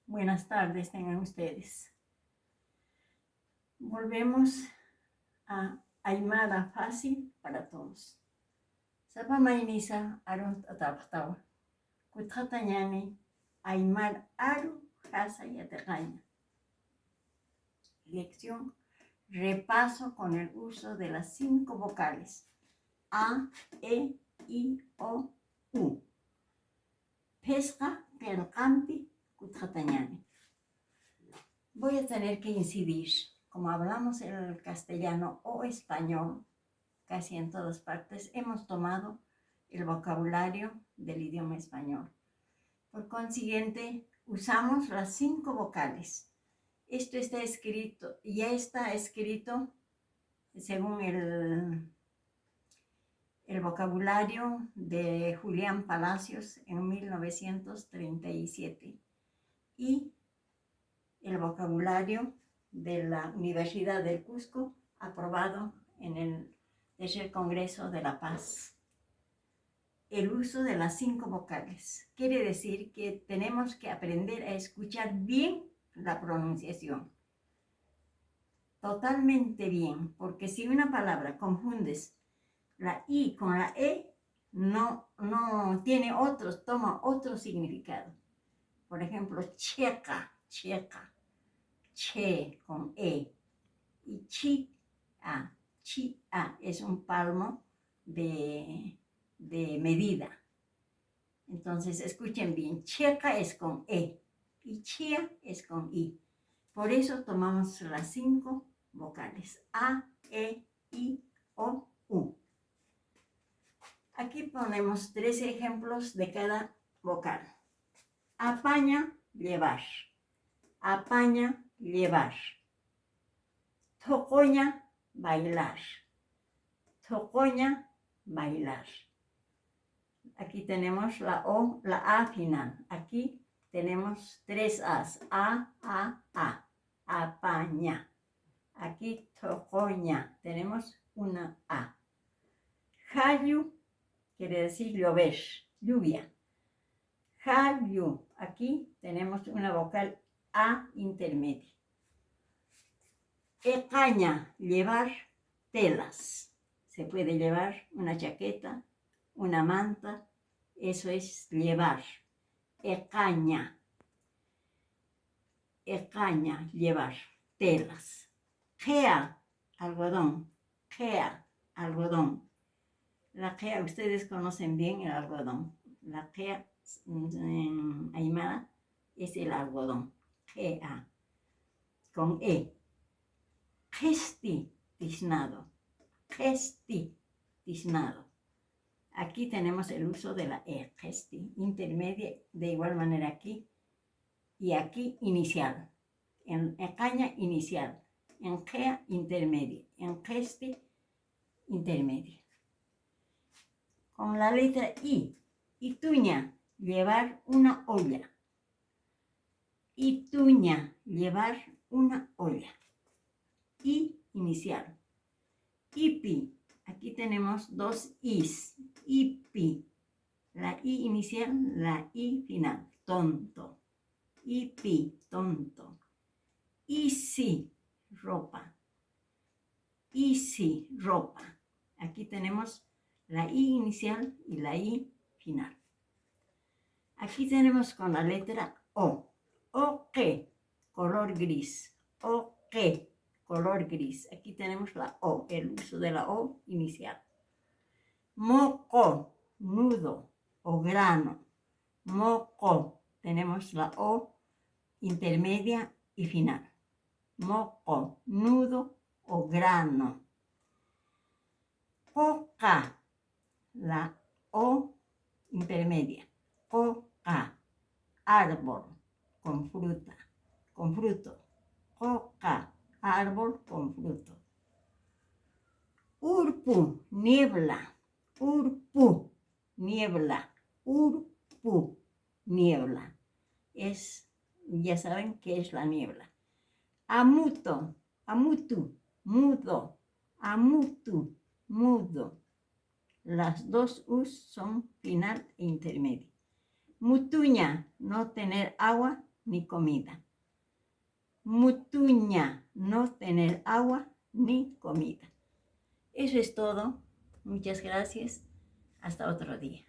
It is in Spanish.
Buenas tardes tengan ustedes. Volvemos a Aymara fácil para todos. Sapa mainisa aron tataptawa. Kutatañani Aymar aru hasa yatecaña. Lección. Repaso con el uso de las 5 vocales. A, E, I, O, U. Pesca, Kelkampi, Kutatañani. Voy a tener que incidir, como hablamos el castellano o español, casi en todas partes, hemos tomado el vocabulario del idioma español. Por consiguiente, usamos las 5 vocales. Esto está escrito, ya está escrito según el vocabulario de Julián Palacios en 1937 y el vocabulario de la Universidad del Cusco, aprobado en el tercer Congreso de la Paz. El uso de las 5 vocales quiere decir que tenemos que aprender a escuchar bien la pronunciación. Totalmente bien, porque si una palabra confundes la I con la E, no tiene toma otro significado. Por ejemplo, checa, checa. Che con E y chi a es un palmo de medida. Entonces escuchen bien, checa es con E y chia es con I. Por eso tomamos las 5 vocales A, E, I, O, U. Aquí ponemos 3 ejemplos de cada vocal. Apaña, llevar. Apaña, llevar. Tocoña, bailar. Tocoña, bailar. Aquí tenemos la O, la A final. Aquí tenemos 3 As. A. Apaña. Aquí tocoña. Tenemos una A. Jayu quiere decir llover, lluvia. Jayu. Aquí tenemos una vocal A intermedia. Ecaña, llevar telas. Se puede llevar una chaqueta, una manta, eso es llevar. Ecaña. Ecaña, llevar telas. Gea, algodón. Gea, algodón. La gea, ustedes conocen bien el algodón. La gea en aymara es el algodón. Gea, con E. Gesti, tiznado. Gesti, tiznado. Aquí tenemos el uso de la E, gesti, intermedia, de igual manera aquí. Y aquí inicial. En ecaña, inicial. En gea, intermedia. En gesti, intermedia. Con la letra I. Ituña, llevar una olla. Ituña, llevar una olla. I inicial. Ipi, aquí tenemos 2 Is. Ipi, la I inicial, la I final. Tonto. Ipi, tonto. Isi, ropa. Isi, ropa. Aquí tenemos la I inicial y la I final. Aquí tenemos con la letra O. Oque, color gris. Oque, color gris. Aquí tenemos la O, el uso de la O inicial. Moco, nudo o grano. Moco, tenemos la O intermedia y final. Moco, nudo o grano. Coca, la O intermedia. Coca, árbol con fruta, con fruto. Coca, árbol con fruto. Urpu, niebla. Urpu, niebla. Urpu, niebla. Ya saben qué es la niebla. Amuto, amutu, mudo. Amutu, mudo. Las 2 U's son final e intermedio. Mutuña, no tener agua ni comida. Mutuña, no tener agua ni comida. Eso es todo. Muchas gracias. Hasta otro día.